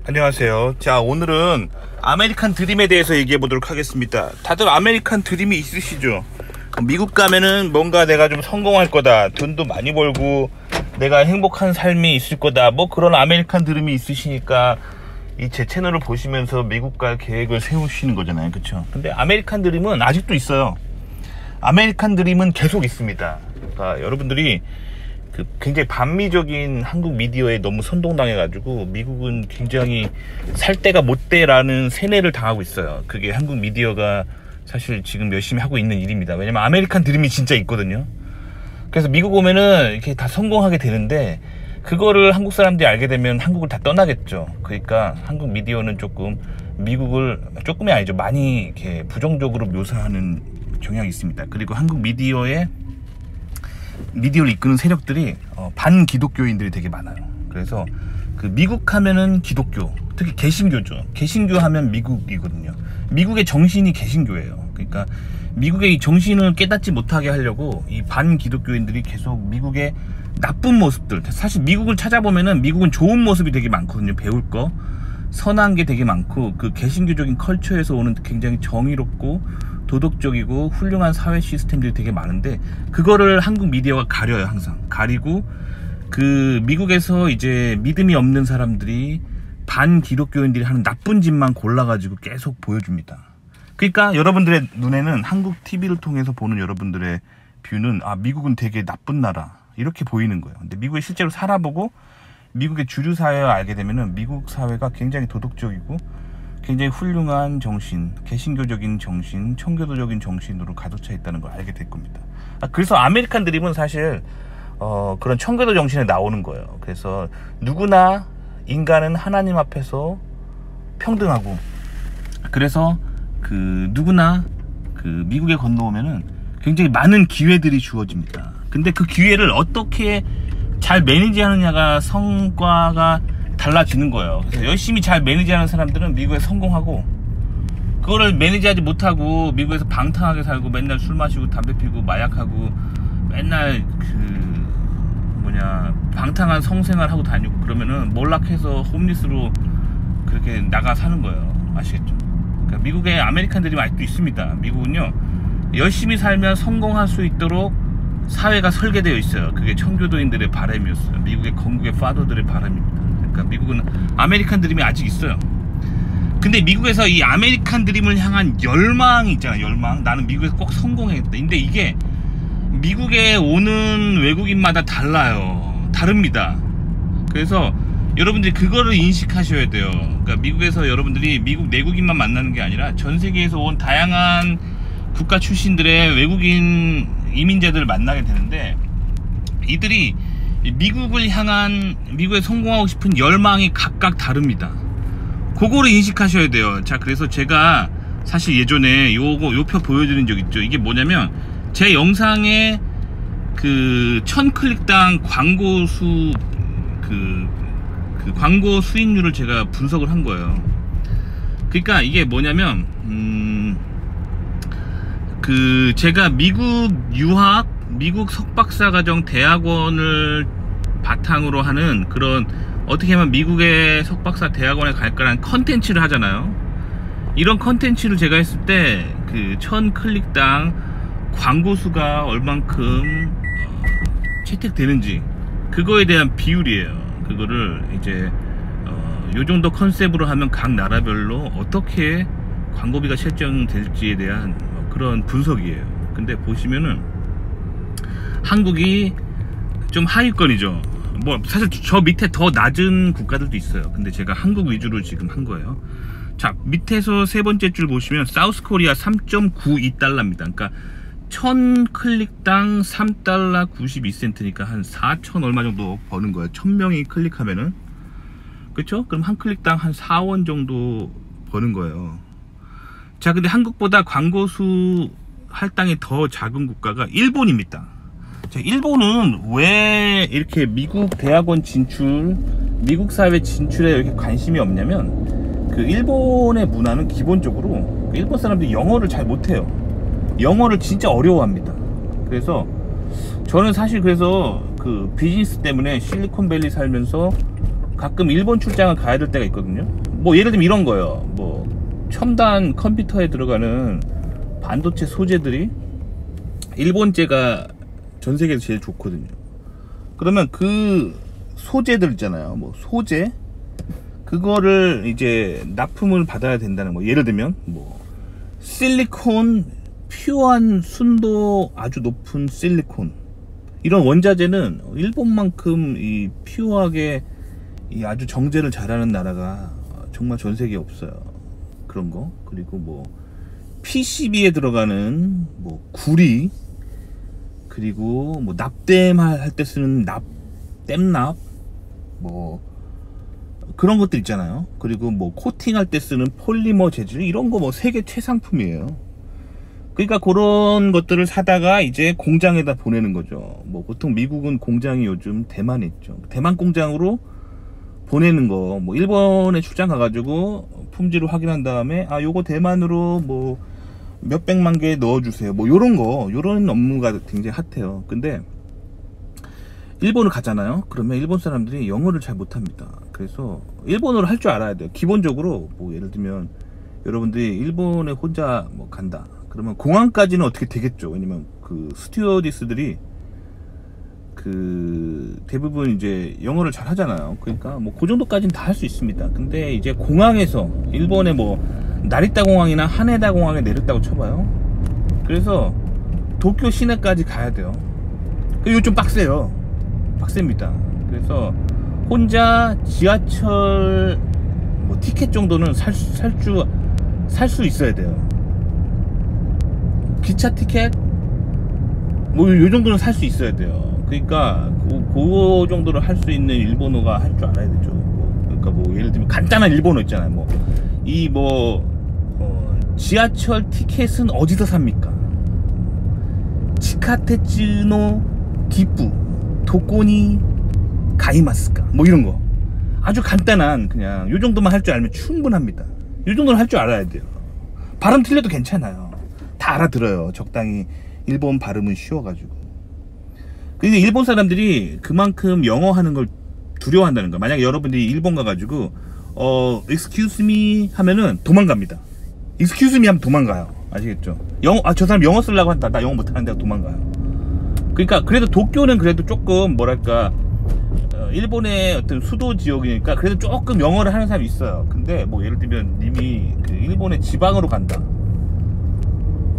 안녕하세요. 자, 오늘은 아메리칸 드림에 대해서 얘기해 보도록 하겠습니다. 다들 아메리칸 드림이 있으시죠? 미국 가면은 뭔가 내가 좀 성공할 거다, 돈도 많이 벌고 내가 행복한 삶이 있을 거다, 뭐 그런 아메리칸 드림이 있으시니까 이 제 채널을 보시면서 미국 갈 계획을 세우시는 거잖아요, 그쵸? 근데 아메리칸 드림은 아직도 있어요. 아메리칸 드림은 계속 있습니다. 그러니까 여러분들이 굉장히 반미적인 한국 미디어에 너무 선동당해가지고 미국은 굉장히 살 데가 못 돼라는 세뇌를 당하고 있어요. 그게 한국 미디어가 사실 지금 열심히 하고 있는 일입니다. 왜냐면 아메리칸 드림이 진짜 있거든요. 그래서 미국 오면은 이렇게 다 성공하게 되는데, 그거를 한국 사람들이 알게 되면 한국을 다 떠나겠죠. 그러니까 한국 미디어는 조금 미국을, 조금이 아니죠, 많이 이렇게 부정적으로 묘사하는 경향이 있습니다. 그리고 한국 미디어를 이끄는 세력들이 반기독교인들이 되게 많아요. 그래서 미국 하면은 기독교, 특히 개신교죠. 개신교 하면 미국이거든요. 미국의 정신이 개신교예요. 그러니까 미국의 이 정신을 깨닫지 못하게 하려고 이 반기독교인들이 계속 미국의 나쁜 모습들, 사실 미국을 찾아보면은 미국은 좋은 모습이 되게 많거든요. 배울 거, 선한 게 되게 많고, 그 개신교적인 컬처에서 오는 굉장히 정의롭고 도덕적이고 훌륭한 사회 시스템들이 되게 많은데, 그거를 한국 미디어가 가려요. 항상 가리고, 미국에서 이제 믿음이 없는 사람들이, 반기독교인들이 하는 나쁜 짓만 골라가지고 계속 보여줍니다. 그러니까 여러분들의 눈에는 한국 TV를 통해서 보는 여러분들의 뷰는, 아, 미국은 되게 나쁜 나라, 이렇게 보이는 거예요. 근데 미국에 실제로 살아보고 미국의 주류 사회를 알게 되면은 미국 사회가 굉장히 도덕적이고 굉장히 훌륭한 정신, 개신교적인 정신, 청교도적인 정신으로 가득 차 있다는 걸 알게 될 겁니다. 그래서 아메리칸 드림은 사실 그런 청교도 정신에 나오는 거예요. 그래서 누구나 인간은 하나님 앞에서 평등하고, 그래서 누구나 미국에 건너오면은 굉장히 많은 기회들이 주어집니다. 근데 그 기회를 어떻게 잘 매니지하느냐가 성과가 달라지는 거예요. 그래서 열심히 잘 매니지하는 사람들은 미국에 성공하고, 그거를 매니지하지 못하고 미국에서 방탕하게 살고 맨날 술 마시고 담배 피고 마약하고 맨날 방탕한 성생활 하고 다니고 그러면은 몰락해서 홈리스로 그렇게 나가 사는 거예요. 아시겠죠? 그러니까 미국의 아메리칸 드림 아직도 있습니다. 미국은요, 열심히 살면 성공할 수 있도록 사회가 설계되어 있어요. 그게 청교도인들의 바람이었어요. 미국의 건국의 파더들의 바람입니다. 그러니까 미국은 아메리칸 드림이 아직 있어요. 근데 미국에서 이 아메리칸 드림을 향한 열망이 있잖아요. 열망. 나는 미국에서 꼭 성공해야겠다. 근데 이게 미국에 오는 외국인마다 다릅니다. 그래서 여러분들이 그거를 인식하셔야 돼요. 그러니까 미국에서 여러분들이 미국 내국인만 만나는 게 아니라 전 세계에서 온 다양한 국가 출신들의 외국인 이민자들을 만나게 되는데, 이들이 미국에 성공하고 싶은 열망이 각각 다릅니다. 그거를 인식하셔야 돼요. 자, 그래서 제가 사실 예전에 요표 보여드린 적 있죠. 이게 뭐냐면, 제 영상에 1000클릭당 광고 광고 수익률을 제가 분석을 한 거예요. 그러니까 이게 뭐냐면, 제가 미국 유학, 미국 석박사과정 대학원을 바탕으로 하는 그런, 어떻게 하면 미국의 석박사 대학원에 갈까라는 컨텐츠를 하잖아요. 이런 컨텐츠를 제가 했을 때 1000클릭당 광고 수가 얼만큼 채택되는지, 그거에 대한 비율이에요. 그거를 이제 요 정도 컨셉으로 하면 각 나라별로 어떻게 광고비가 책정될지에 대한 그런 분석이에요. 근데 보시면은 한국이 좀 하위권이죠. 뭐 사실 저 밑에 더 낮은 국가들도 있어요. 근데 제가 한국 위주로 지금 한 거예요. 자, 밑에서 세 번째 줄 보시면 사우스 코리아 3.92달러입니다. 그러니까 1000클릭당 3달러 92센트니까 한 4천 얼마 정도 버는 거예요. 1000명이 클릭하면은. 그쵸? 그럼 한 클릭당 한 4원 정도 버는 거예요. 자, 근데 한국보다 광고수 할당이 더 작은 국가가 일본입니다. 자, 일본은 왜 이렇게 미국 대학원 진출, 미국 사회 진출에 이렇게 관심이 없냐면, 일본의 문화는 기본적으로 일본 사람들이 영어를 잘 못해요. 영어를 진짜 어려워합니다. 그래서 저는 사실 그래서 비즈니스 때문에 실리콘밸리 살면서 가끔 일본 출장을 가야 될 때가 있거든요. 뭐 예를 들면 이런 거예요. 뭐 첨단 컴퓨터에 들어가는 반도체 소재들이 일본제가 전 세계에서 제일 좋거든요. 그러면 그 소재들 있잖아요. 뭐 소재 그거를 이제 납품을 받아야 된다는 거. 예를 들면 뭐 실리콘, 퓨어한 순도 아주 높은 실리콘, 이런 원자재는 일본만큼 이 퓨어하게 이 아주 정제를 잘하는 나라가 정말 전 세계에 없어요. 그런 거. 그리고 뭐 PCB에 들어가는 뭐 구리, 그리고 뭐 납땜 할 때 쓰는 땜납, 뭐 그런 것들 있잖아요. 그리고 뭐 코팅할 때 쓰는 폴리머 재질, 이런 거 뭐 세계 최상품이에요. 그러니까 그런 것들을 사다가 이제 공장에다 보내는 거죠. 뭐 보통 미국은 공장이 요즘 대만에 있죠. 대만 공장으로 보내는 거. 뭐 일본에 출장 가가지고 품질을 확인한 다음에 아 요거 대만으로 뭐 몇백만 개 넣어주세요. 뭐 요런 거, 요런 업무가 굉장히 핫해요. 근데 일본을 가잖아요. 그러면 일본 사람들이 영어를 잘 못합니다. 그래서 일본어를 할 줄 알아야 돼요. 기본적으로 뭐 예를 들면 여러분들이 일본에 혼자 뭐 간다. 그러면 공항까지는 어떻게 되겠죠. 왜냐면 그 스튜어디스들이 그 대부분 이제 영어를 잘 하잖아요. 그러니까 뭐 그 정도까지는 다 할 수 있습니다. 근데 이제 공항에서 일본의 뭐 나리타 공항이나 하네다 공항에 내렸다고 쳐봐요. 그래서 도쿄 시내까지 가야 돼요. 이거 좀 빡세요. 빡셉니다. 그래서 혼자 지하철 뭐 티켓 정도는 살 수 있어야 돼요. 기차 티켓 뭐 요 정도는 살 수 있어야 돼요. 그러니까 그 정도로 할 수 있는 일본어가 할 줄 알아야 되죠. 그러니까 뭐 예를 들면 간단한 일본어 있잖아요. 뭐 이 지하철 티켓은 어디서 삽니까? 치카테츠노 기프 도코니 가이마스까? 뭐 이런 거 아주 간단한 그냥 요 정도만 할 줄 알면 충분합니다. 요 정도는 할 줄 알아야 돼요. 발음 틀려도 괜찮아요. 다 알아들어요. 적당히 일본 발음은 쉬워가지고. 근데 일본 사람들이 그만큼 영어 하는 걸 두려워한다는 거야. 만약에 여러분들이 일본 가가지고 excuse me 하면은 도망갑니다. excuse me 하면 도망가요. 아시겠죠? 저 사람 영어 쓰려고 한다. 나 영어 못하는데 도망가요. 그러니까 그래도 도쿄는 그래도 조금 뭐랄까 일본의 어떤 수도 지역이니까 그래도 조금 영어를 하는 사람이 있어요. 근데 뭐 예를 들면 님이 그 일본의 지방으로 간다.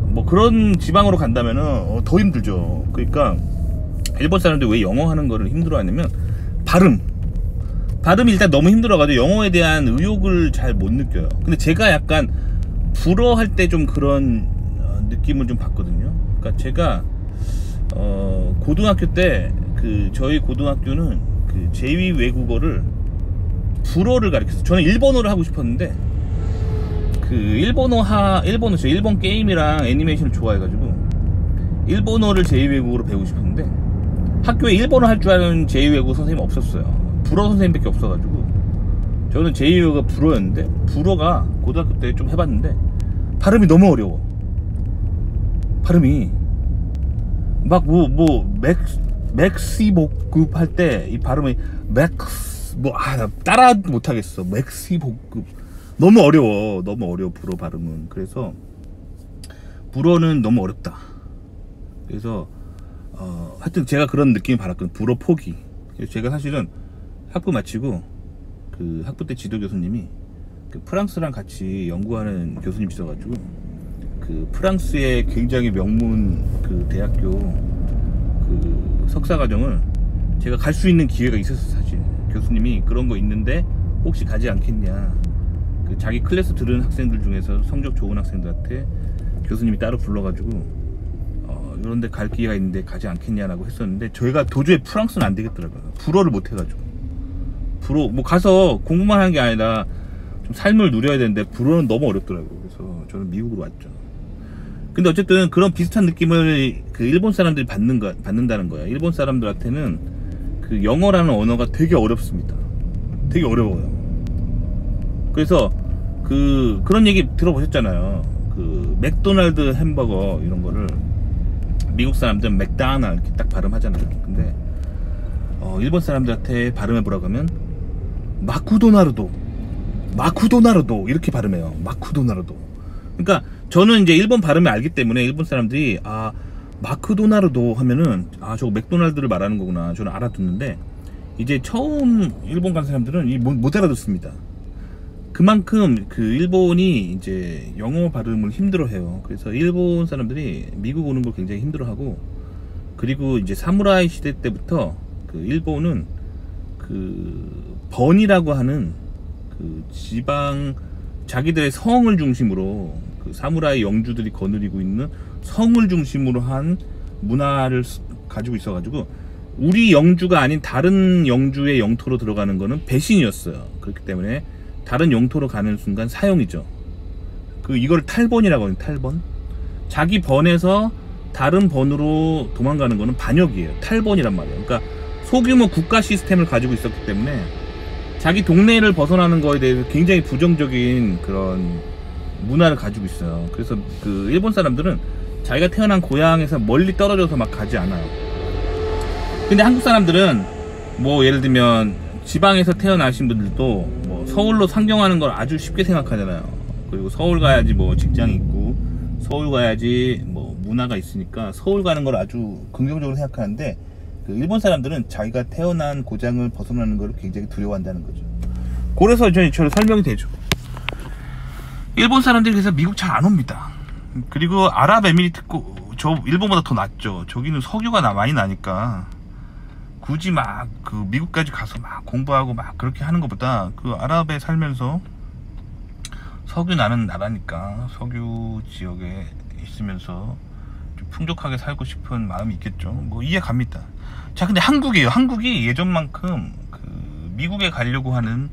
뭐 그런 지방으로 간다면은 더 힘들죠. 그러니까 일본 사람들이 왜 영어 하는 거를 힘들어 하냐면 발음이 일단 너무 힘들어가지고 영어에 대한 의욕을 잘 못 느껴요. 근데 제가 약간 불어 할 때 좀 그런 느낌을 좀 받거든요. 그러니까 제가 고등학교 때 저희 고등학교는 그 제2 외국어를 불어를 가르쳤어요. 저는 일본어를 하고 싶었는데 그 저 일본 게임이랑 애니메이션을 좋아해가지고 일본어를 제2 외국어로 배우고 싶었는데 학교에 일본어 할 줄 아는 제2 외국어 선생님이 없었어요. 불어 선생님밖에 없어가지고 저는 제2 외국어가 불어였는데 불어가 고등학교 때 좀 해봤는데 발음이 너무 어려워. 발음이 막 맥시복급 할 때 이 발음이 나 따라 못하겠어. 맥시복급 너무 어려워. 불어 발음은. 그래서 불어는 너무 어렵다. 그래서 하여튼 제가 그런 느낌을 받았거든요. 불어 포기. 그래서 제가 사실은 학부 마치고 그 학부 때 지도 교수님이 그 프랑스랑 같이 연구하는 교수님 있어가지고 그 프랑스의 굉장히 명문 그 대학교 그 석사과정을 제가 갈 수 있는 기회가 있었어요. 사실 교수님이 그런 거 있는데 혹시 가지 않겠냐. 그 자기 클래스 들은 학생들 중에서 성적 좋은 학생들한테 교수님이 따로 불러가지고 이런데 갈 기회가 있는데 가지 않겠냐라고 했었는데 저희가 도저히 프랑스는 안 되겠더라고요. 불어를 못 해가지고. 불어 뭐 가서 공부만 하는 게 아니라 좀 삶을 누려야 되는데 불어는 너무 어렵더라고요. 그래서 저는 미국으로 왔죠. 근데 어쨌든 그런 비슷한 느낌을 그 일본 사람들이 받는다는 거야. 일본 사람들한테는 그 영어라는 언어가 되게 어렵습니다. 되게 어려워요. 그래서 그런 얘기 들어보셨잖아요. 그 맥도날드 햄버거 이런 거를 미국 사람들은 맥다나 이렇게 딱 발음하잖아요. 근데 일본 사람들한테 발음해 보라고 하면 마쿠도나르도 이렇게 발음해요. 마쿠도나르도. 그러니까 저는 이제 일본 발음을 알기 때문에 일본 사람들이 아 마크도나르도 하면은 아 저거 맥도날드를 말하는 거구나 저는 알아듣는데, 이제 처음 일본 간 사람들은 못 알아듣습니다. 그만큼 그 일본이 이제 영어 발음을 힘들어해요. 그래서 일본 사람들이 미국 오는 걸 굉장히 힘들어하고, 그리고 이제 사무라이 시대 때부터 그 일본은 그 번이라고 하는 그 지방 자기들의 성을 중심으로 그 사무라이 영주들이 거느리고 있는 성을 중심으로 한 문화를 가지고 있어가지고 우리 영주가 아닌 다른 영주의 영토로 들어가는 거는 배신이었어요. 그렇기 때문에 다른 영토로 가는 순간 사형이죠. 이걸 탈번이라고 하는 탈번. 자기 번에서 다른 번으로 도망가는 거는 반역이에요. 탈번이란 말이에요. 그러니까 소규모 국가 시스템을 가지고 있었기 때문에 자기 동네를 벗어나는 거에 대해서 굉장히 부정적인 그런 문화를 가지고 있어요. 그래서 그 일본 사람들은 자기가 태어난 고향에서 멀리 떨어져서 막 가지 않아요. 근데 한국 사람들은 뭐 예를 들면 지방에서 태어나신 분들도 뭐 서울로 상경하는 걸 아주 쉽게 생각하잖아요. 그리고 서울 가야지 뭐 직장이 있고 서울 가야지 뭐 문화가 있으니까 서울 가는 걸 아주 긍정적으로 생각하는데, 그 일본 사람들은 자기가 태어난 고장을 벗어나는 걸 굉장히 두려워한다는 거죠. 그래서 저는 설명이 되죠. 일본 사람들이 그래서 미국 잘 안 옵니다. 그리고 아랍에미리트 저 일본보다 더 낫죠. 저기는 석유가 많이 나니까 굳이 막 그 미국까지 가서 막 공부하고 막 그렇게 하는 것보다 그 아랍에 살면서 석유 나는 나라니까 석유 지역에 있으면서 좀 풍족하게 살고 싶은 마음이 있겠죠. 뭐 이해 갑니다. 자, 근데 한국이에요. 한국이 예전만큼 그 미국에 가려고 하는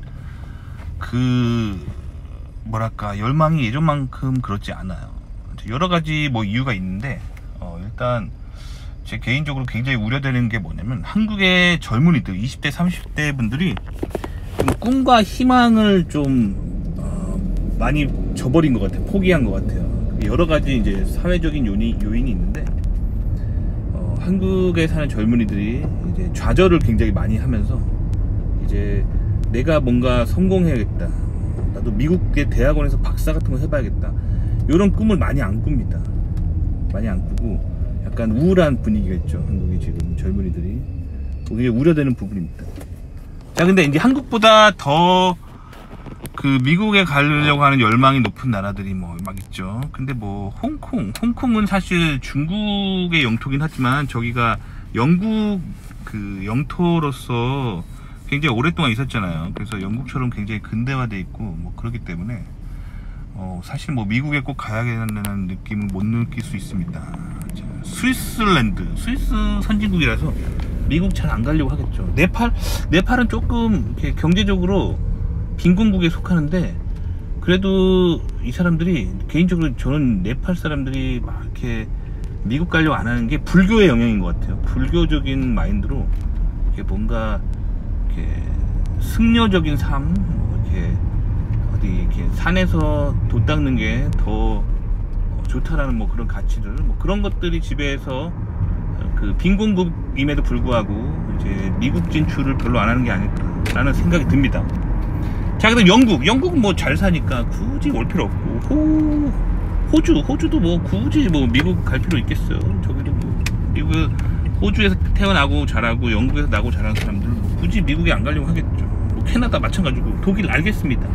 그 뭐랄까 열망이 예전만큼 그렇지 않아요. 여러 가지 뭐 이유가 있는데 일단 제 개인적으로 굉장히 우려되는 게 뭐냐면 한국의 젊은이들 20대 30대 분들이 좀 꿈과 희망을 좀 많이 저버린 것 같아요. 포기한 것 같아요. 여러 가지 이제 사회적인 요인이 있는데 한국에 사는 젊은이들이 이제 좌절을 굉장히 많이 하면서 이제 내가 뭔가 성공해야겠다, 나도 미국의 대학원에서 박사 같은 거 해봐야겠다, 이런 꿈을 많이 안 꿉니다. 많이 안 꾸고 약간 우울한 분위기가 있죠. 한국이 지금 젊은이들이 굉장히 우려되는 부분입니다. 자, 근데 이제 한국보다 더 그 미국에 가려고 하는 열망이 높은 나라들이 뭐 막 있죠. 근데 뭐 홍콩은 사실 중국의 영토긴 하지만 저기가 영국 그 영토로서 굉장히 오랫동안 있었잖아요. 그래서 영국처럼 굉장히 근대화돼 있고 뭐 그렇기 때문에 사실 뭐 미국에 꼭 가야겠다는 느낌은 못 느낄 수 있습니다. 자, 스위스 선진국이라서 미국 잘 안 가려고 하겠죠. 네팔은 조금 이렇게 경제적으로 빈곤국에 속하는데, 그래도 이 사람들이 개인적으로 저는 네팔 사람들이 막 이렇게 미국 가려고 안 하는 게 불교의 영향인 것 같아요. 불교적인 마인드로 이렇게 뭔가 이렇게 승려적인 삶, 이렇게 어디 이렇게 산에서 돛 닦는 게 더 좋다라는 뭐 그런 가치들, 뭐 그런 것들이 지배해서 그 빈곤국임에도 불구하고 이제 미국 진출을 별로 안 하는 게 아닐까라는 생각이 듭니다. 자, 그다음 영국은 뭐 잘 사니까 굳이 올 필요 없고, 호주도 뭐 굳이 뭐 미국 갈 필요 있겠어요. 저기도 뭐 호주에서 태어나고 자라고 영국에서 나고 자란 사람들 뭐 굳이 미국에 안 가려고 하겠죠. 뭐 캐나다 마찬가지고, 독일 알겠습니다.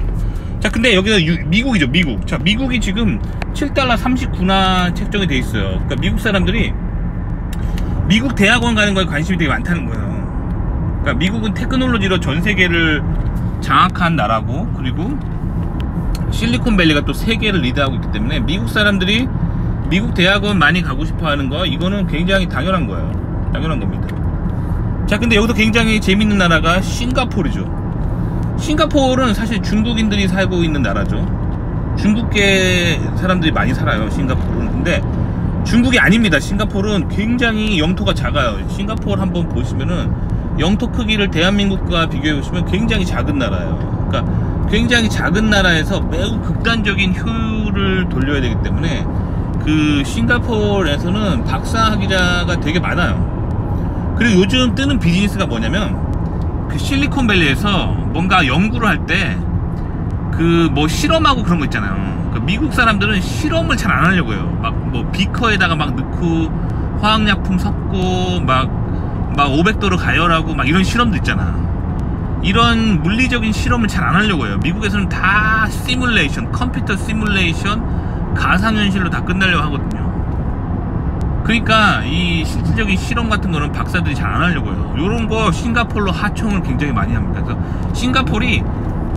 자, 근데 여기서 미국이죠. 미국. 자, 미국이 지금 7달러 39나 책정이 돼 있어요. 그러니까 미국 사람들이 미국 대학원 가는 거에 관심이 되게 많다는 거예요. 그러니까 미국은 테크놀로지로 전 세계를 장악한 나라고, 그리고 실리콘밸리가 또 세계를 리드하고 있기 때문에 미국 사람들이 미국 대학원 많이 가고 싶어 하는 거, 이거는 굉장히 당연한 거예요. 당연한 겁니다. 자, 근데 여기서 굉장히 재밌는 나라가 싱가포르죠. 싱가포르는 사실 중국인들이 살고 있는 나라죠. 중국계 사람들이 많이 살아요, 싱가포르는. 근데 중국이 아닙니다. 싱가포르는 굉장히 영토가 작아요. 싱가포르 한번 보시면은 영토 크기를 대한민국과 비교해 보시면 굉장히 작은 나라예요. 그러니까 굉장히 작은 나라에서 매우 극단적인 효율을 돌려야 되기 때문에 그 싱가포르에서는 박사학위자가 되게 많아요. 그리고 요즘 뜨는 비즈니스가 뭐냐면 그 실리콘밸리에서 뭔가 연구를 할 때 그 뭐 실험하고 그런 거 있잖아요. 그 미국 사람들은 실험을 잘 안 하려고 해요. 막 뭐 비커에다가 막 넣고 화학약품 섞고 막 500도로 가열하고 막 이런 실험도 있잖아. 이런 물리적인 실험을 잘 안 하려고 해요. 미국에서는 다 시뮬레이션, 컴퓨터 시뮬레이션, 가상현실로 다 끝내려고 하거든요. 그러니까 이 실질적인 실험 같은 거는 박사들이 잘 안 하려고 해요. 요런 거 싱가포르로 하청을 굉장히 많이 합니다. 그래서 싱가포르이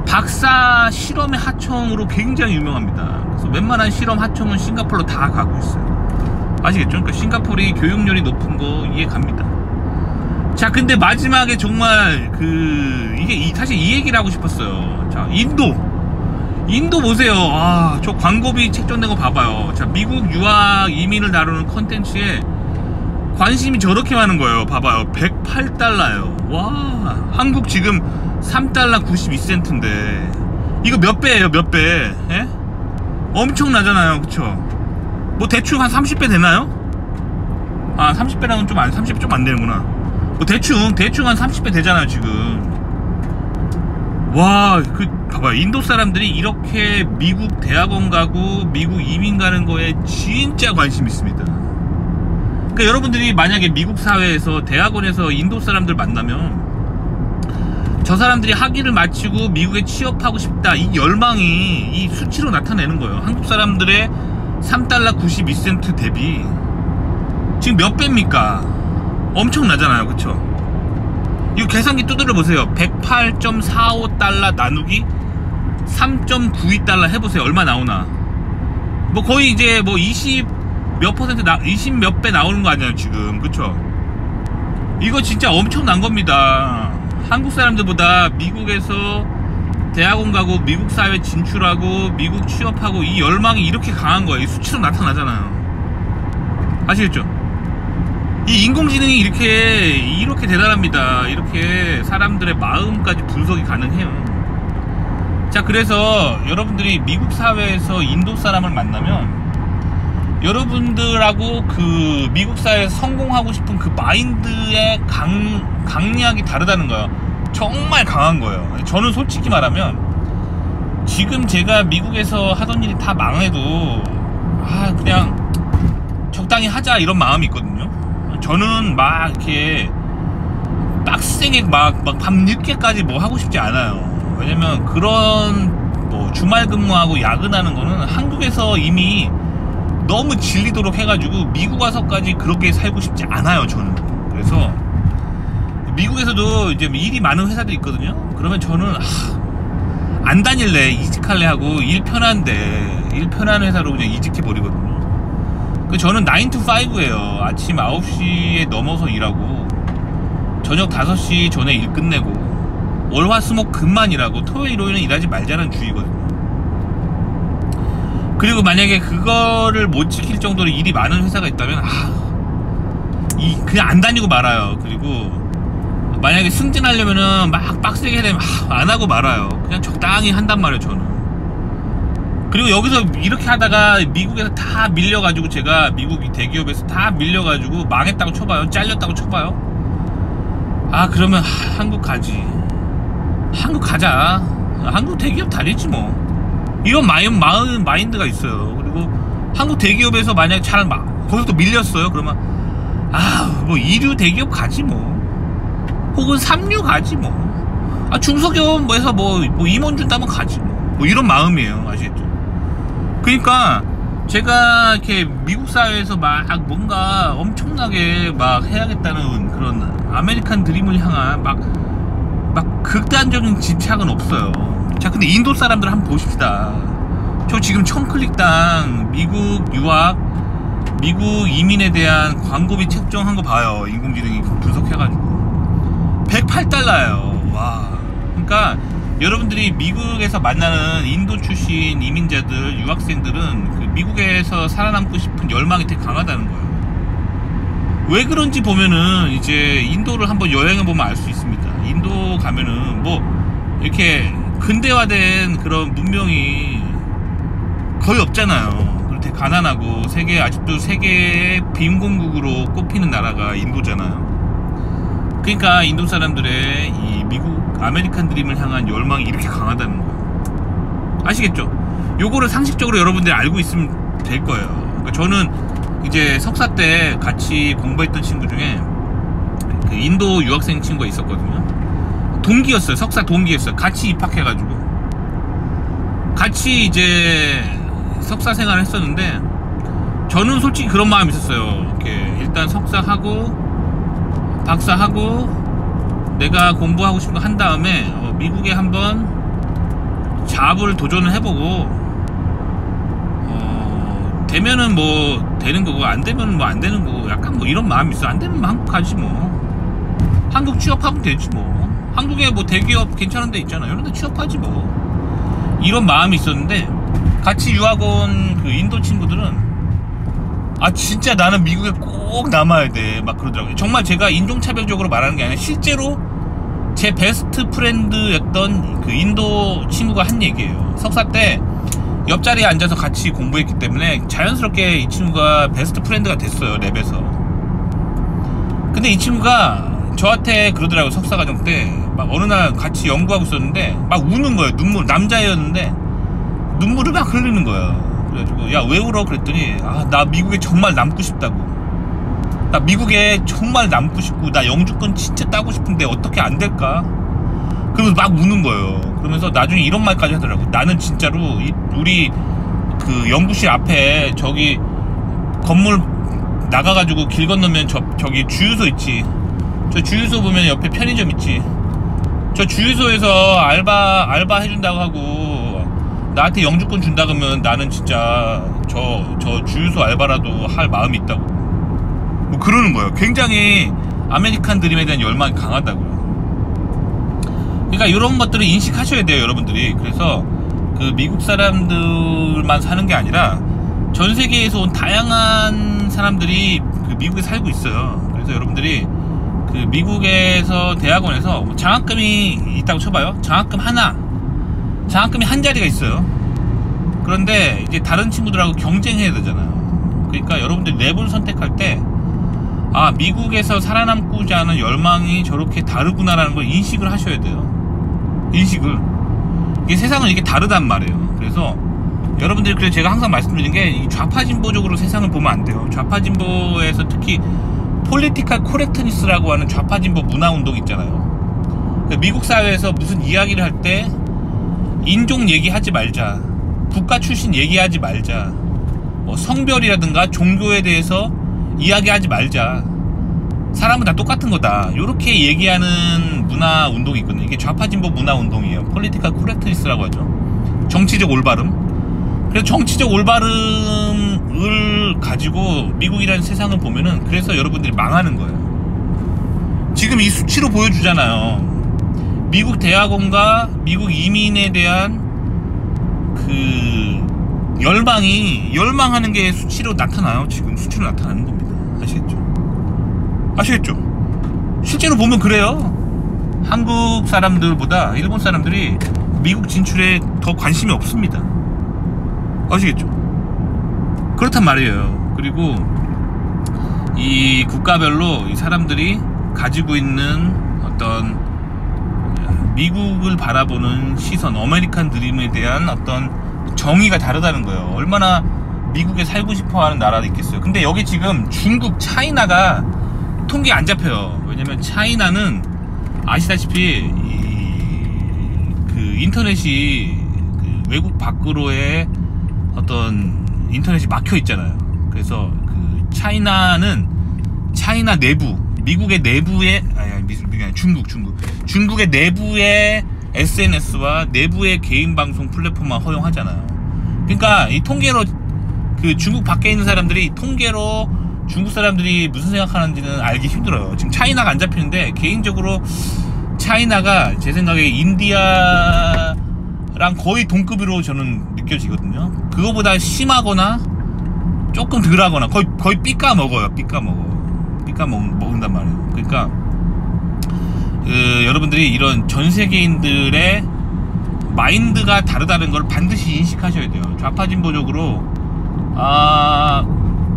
박사 실험의 하청으로 굉장히 유명합니다. 그래서 웬만한 실험 하청은 싱가포르로 다 가고 있어요. 아시겠죠? 그러니까 싱가포르이 교육열이 높은 거 이해 갑니다. 자, 근데 마지막에 정말 이게 사실 이 얘기를 하고 싶었어요. 자, 인도 보세요. 아, 저 광고비 책정된 거 봐봐요. 자, 미국 유학 이민을 다루는 컨텐츠에 관심이 저렇게 많은 거예요. 봐봐요. 108달러예요. 와, 한국 지금 3달러 92센트인데 이거 몇 배예요? 몇 배? 예? 엄청나잖아요. 그쵸? 뭐 대충 한 30배 되나요? 아, 30배랑은 좀 30배 좀 안 되는구나. 뭐 대충 한 30배 되잖아요 지금. 와, 봐봐요. 인도 사람들이 이렇게 미국 대학원 가고 미국 이민 가는 거에 진짜 관심 있습니다. 그러니까 여러분들이 만약에 미국 사회에서 대학원에서 인도 사람들 만나면 저 사람들이 학위를 마치고 미국에 취업하고 싶다, 이 열망이 이 수치로 나타내는 거예요. 한국 사람들의 3달러 92센트 대비 지금 몇 배입니까? 엄청나잖아요. 그쵸? 이거 계산기 두드려 보세요. 108.45달러 나누기 3.92달러 해보세요. 얼마 나오나? 뭐 거의 이제 뭐 20 몇 배 나오는 거 아니에요 지금. 그쵸? 이거 진짜 엄청난 겁니다. 한국 사람들보다 미국에서 대학원 가고 미국 사회 진출하고 미국 취업하고 이 열망이 이렇게 강한 거예요. 이 수치로 나타나잖아요. 아시겠죠? 이 인공지능이 이렇게 대단합니다. 이렇게 사람들의 마음까지 분석이 가능해요. 자, 그래서 여러분들이 미국 사회에서 인도 사람을 만나면 여러분들하고 그 미국 사회에서 성공하고 싶은 그 마인드의 강약이 다르다는 거예요. 정말 강한 거예요. 저는 솔직히 말하면 지금 제가 미국에서 하던 일이 다 망해도 그냥 적당히 하자 이런 마음이 있거든요. 저는 막 이렇게 빡세게 막 밤늦게까지 뭐 하고 싶지 않아요. 왜냐면 그런 뭐 주말 근무하고 야근하는 거는 한국에서 이미 너무 질리도록 해가지고 미국 와서까지 그렇게 살고 싶지 않아요 저는. 그래서 미국에서도 이제 일이 많은 회사들이 있거든요. 그러면 저는 안 다닐래, 이직할래 하고 일 편한 회사로 그냥 이직해 버리거든요. 저는 9 to 5예요 아침 9시에 넘어서 일하고 저녁 5시 전에 일 끝내고 월화수목 금만 일하고 토요일 일요일은 일하지 말자는 주의거든요. 그리고 만약에 그거를 못 지킬 정도로 일이 많은 회사가 있다면 그냥 안 다니고 말아요. 그리고 만약에 승진하려면은 막 빡세게 해야 되면 안 하고 말아요. 그냥 적당히 한단 말이에요 저는. 그리고 여기서 이렇게 하다가 미국에서 다 밀려가지고, 제가 미국 대기업에서 다 밀려가지고 망했다고 쳐봐요. 잘렸다고 쳐봐요. 그러면 한국 가지. 한국 가자. 한국 대기업 다니지 뭐. 이런 마인드가 있어요. 그리고 한국 대기업에서 만약에 거기서 또 밀렸어요. 그러면 뭐 2류 대기업 가지 뭐. 혹은 3류 가지 뭐. 중소기업에서 뭐 임원 준다면 가지 뭐 이런 마음이에요. 아시겠죠? 그러니까 제가 이렇게 미국 사회에서 막 뭔가 엄청나게 막 해야겠다는 그런 아메리칸 드림을 향한 막 극단적인 집착은 없어요. 자, 근데 인도 사람들 한번 보십시다. 저 지금 1000클릭당 미국 유학, 미국 이민에 대한 광고비 책정한 거 봐요. 인공지능이 분석해가지고 108달러예요 와. 그러니까 여러분들이 미국에서 만나는 인도 출신 이민자들, 유학생들은 그 미국에서 살아남고 싶은 열망이 되게 강하다는 거예요. 왜 그런지 보면은 이제 인도를 한번 여행해보면 알 수 있습니다. 인도 가면은 뭐 이렇게 근대화된 그런 문명이 거의 없잖아요. 그리고 되게 가난하고 아직도 세계의 빈곤국으로 꼽히는 나라가 인도잖아요. 그러니까 인도 사람들의 이 미국 아메리칸 드림을 향한 열망이 이렇게 강하다는 거예요. 아시겠죠? 요거를 상식적으로 여러분들이 알고 있으면 될 거예요. 그러니까 저는 이제 석사 때 같이 공부했던 친구 중에 그 인도 유학생 친구가 있었거든요. 동기였어요. 석사 동기였어요. 같이 입학해가지고 같이 이제 석사 생활을 했었는데, 저는 솔직히 그런 마음이 있었어요. 이렇게 일단 석사하고 박사하고 내가 공부하고 싶은 거 한 다음에 미국에 한번 잡을 도전을 해보고 되면은 뭐 되는 거고 안 되면 뭐 안 되는 거고, 약간 뭐 이런 마음이 있어. 안 되면 뭐 한국 가지 뭐. 한국 취업하면 되지 뭐. 한국에 뭐 대기업 괜찮은 데 있잖아. 이런 데 취업하지 뭐. 이런 마음이 있었는데, 같이 유학 온 그 인도 친구들은 아 진짜 나는 미국에 꼭 남아야 돼 막 그러더라고요. 정말 제가 인종차별적으로 말하는 게 아니라 실제로 제 베스트 프렌드였던 그 인도 친구가 한 얘기예요. 석사 때 옆자리에 앉아서 같이 공부했기 때문에 자연스럽게 이 친구가 베스트 프렌드가 됐어요, 랩에서. 근데 이 친구가 저한테 그러더라고요. 석사과정 때 막 어느 날 같이 연구하고 있었는데 막 우는 거예요. 눈물, 남자였는데 눈물을 막 흘리는 거예요. 그래가지고 야 왜 울어? 그랬더니 아 나 미국에 정말 남고 싶다고. 나 미국에 정말 남고 싶고 나 영주권 진짜 따고 싶은데 어떻게 안 될까? 그러면서 막 우는 거예요. 그러면서 나중에 이런 말까지 하더라고. 나는 진짜로 우리 그 연구실 앞에 저기 건물 나가가지고 길 건너면 저기 주유소 있지. 저 주유소 보면 옆에 편의점 있지. 저 주유소에서 알바 해준다고 하고 나한테 영주권 준다 그러면 나는 진짜 저 주유소 알바라도 할 마음이 있다고 뭐 그러는 거예요. 굉장히 아메리칸 드림에 대한 열망이 강하다고요. 그러니까 이런 것들을 인식하셔야 돼요, 여러분들이. 그래서 그 미국 사람들만 사는 게 아니라 전 세계에서 온 다양한 사람들이 그 미국에 살고 있어요. 그래서 여러분들이 그 미국에서 대학원에서 장학금이 있다고 쳐봐요. 장학금이 한 자리가 있어요. 그런데 이제 다른 친구들하고 경쟁해야 되잖아요. 그러니까 여러분들이 랩을 선택할 때 아 미국에서 살아남고자 하는 열망이 저렇게 다르구나라는 걸 인식을 하셔야 돼요. 인식을. 이게 세상은 이게 다르단 말이에요. 그래서 여러분들이, 그래서 제가 항상 말씀드리는 게 이 좌파진보적으로 세상을 보면 안 돼요. 좌파진보에서 특히 폴리티컬 코렉트니스라고 하는 좌파진보 문화운동 있잖아요. 미국 사회에서 무슨 이야기를 할 때 인종 얘기하지 말자, 국가 출신 얘기하지 말자, 뭐 성별이라든가 종교에 대해서 이야기하지 말자, 사람은 다 똑같은 거다, 요렇게 얘기하는 문화운동이 있거든요. 이게 좌파진보 문화운동이에요. 폴리티컬 코렉트니스라고 하죠. 정치적 올바름. 그래서 정치적 올바름을 가지고 미국이라는 세상을 보면은, 그래서 여러분들이 망하는 거예요. 지금 이 수치로 보여주잖아요. 미국 대학원과 미국 이민에 대한 그 열망하는 게 수치로 나타나요. 지금 수치로 나타나는 겁니다. 아시겠죠? 실제로 보면 그래요. 한국 사람들보다 일본 사람들이 미국 진출에 더 관심이 없습니다. 아시겠죠? 그렇단 말이에요. 그리고 이 국가별로 이 사람들이 가지고 있는 어떤 미국을 바라보는 시선, 아메리칸 드림에 대한 어떤 정의가 다르다는 거예요. 얼마나 미국에 살고 싶어 하는 나라도 있겠어요. 근데 여기 지금 중국, 차이나가 통계 안 잡혀요. 왜냐면 차이나는 아시다시피 그 인터넷이 그 외국 밖으로의 어떤 인터넷이 막혀 있잖아요. 그래서 그 차이나는 차이나 내부, 미국의 내부의 중국의 내부의 SNS와 내부의 개인 방송 플랫폼만 허용하잖아요. 그러니까 이 통계로 그 중국 밖에 있는 사람들이 통계로 중국 사람들이 무슨 생각하는지는 알기 힘들어요. 지금 차이나가 안 잡히는데, 개인적으로 차이나가 제 생각에 인디아랑 거의 동급으로 저는 느껴지거든요. 그거보다 심하거나 조금 덜하거나 거의 삐까 먹어요. 삐까 먹는단 말이에요. 그러니까 여러분들이 이런 전 세계인들의 마인드가 다르다는 걸 반드시 인식하셔야 돼요. 좌파진보적으로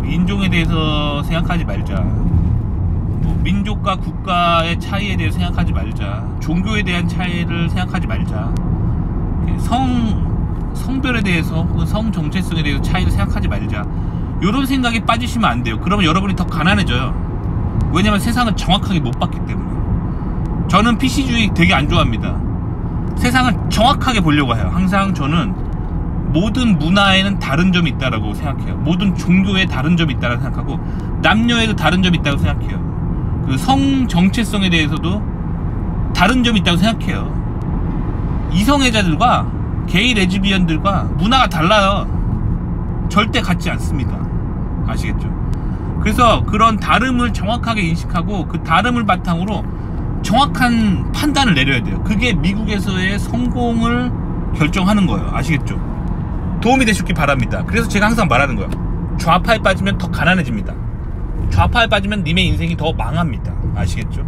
인종에 대해서 생각하지 말자. 뭐 민족과 국가의 차이에 대해 생각하지 말자, 종교에 대한 차이를 생각하지 말자, 성별에 대해서 혹은 성 정체성에 대해서 차이를 생각하지 말자, 이런 생각에 빠지시면 안 돼요. 그러면 여러분이 더 가난해져요. 왜냐면 세상을 정확하게 못 봤기 때문에. 저는 PC주의 되게 안 좋아합니다. 세상을 정확하게 보려고 해요. 항상 저는 모든 문화에는 다른 점이 있다라고 생각해요. 모든 종교에 다른 점이 있다라고 생각하고, 남녀에도 다른 점이 있다고 생각해요. 그 성 정체성에 대해서도 다른 점이 있다고 생각해요. 이성애자들과 게이 레즈비언들과 문화가 달라요. 절대 같지 않습니다. 아시겠죠? 그래서 그런 다름을 정확하게 인식하고 그 다름을 바탕으로 정확한 판단을 내려야 돼요. 그게 미국에서의 성공을 결정하는 거예요. 아시겠죠? 도움이 되셨기 바랍니다. 그래서 제가 항상 말하는 거예요. 좌파에 빠지면 더 가난해집니다. 좌파에 빠지면 님의 인생이 더 망합니다. 아시겠죠?